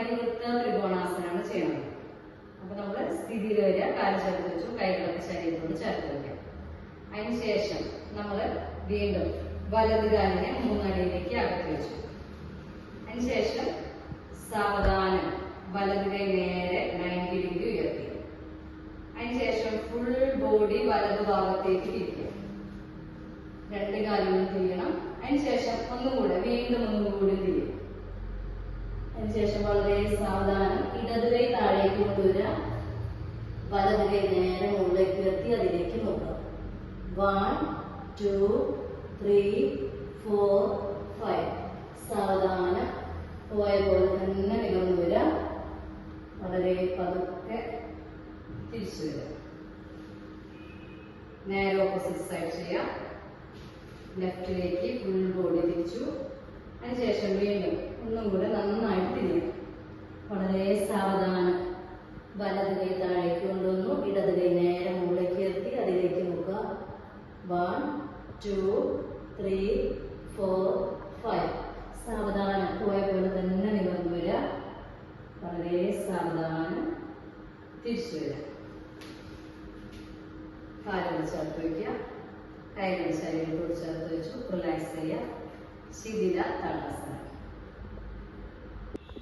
വേണമെങ്കിൽ വൃത്ത ത്രികോണാസനമാണ് ചെയ്യണത്. അപ്പൊ നമ്മൾ സ്ഥിതിയിൽ വരിക, കാല് ചേർത്ത് വെച്ചു, കൈകളൊക്കെ ശരീരത്തോട് ചേർത്ത് വയ്ക്കാം. അതിനുശേഷം നമ്മൾ വീണ്ടും വലത് കാലിനെ 3 അടിയിലേക്ക് അകറ്റി വെച്ചു. അതിനുശേഷം സാവധാനം വലത് കൈ നേരെ 90 ഡിഗ്രി ഉയർത്തി. അതിനുശേഷം ഫുൾ ബോഡി വലത് ഭാഗത്തേക്ക് തിരിക്കുക. 2 കാലുകളും തിരിയണം. അതിനുശേഷം വീണ്ടും ഒന്നും കൂടി തിരിയും. അതിനുശേഷം വളരെ സാവധാനം ഇടത് കൈ താഴേക്ക് കൊണ്ടുവരിക, വലത് കൈ നേരെ മുകളിലേക്ക് ഉയർത്തി അതിലേക്ക് നോക്കുക. 1 2 3 4 5. സാവധാനം പോയ പോലെ തന്നെ നിവർന്നു വരിക, വളരെ പതുക്കെ തിരിച്ചു വരിക. നേരെ ഓപ്പോസിറ്റ് സൈഡ് ചെയ്യാം. ലെഫ്റ്റിലേക്ക് ഫുൾ ബോഡി തിരിച്ചു. അതിനുശേഷം വീണ്ടും ഒന്നും കൂടെ നന്നായിട്ട് തിരിയും. വളരെ സാവധാനം വലത് കൈ താഴേക്ക് കൊണ്ടുവന്നു, ഇടത് കൈ നേരെ മുകളിലേക്ക് എത്തി അതിലേക്ക് നോക്കുക. 1 2 3 4 5. സാവധാനം പോയ പോലെ തന്നെ നിവർന്നു വരിക, വളരെ സാവധാനം തിരിച്ചു വരിക. കാലുകൾ ചേർത്ത് വയ്ക്കുക, കൈകൾ ശരീരത്തോട് ചേർത്ത് വെച്ചു. റിലാക്സ് ചെയ്യുക. ശിഥില താടാസനം.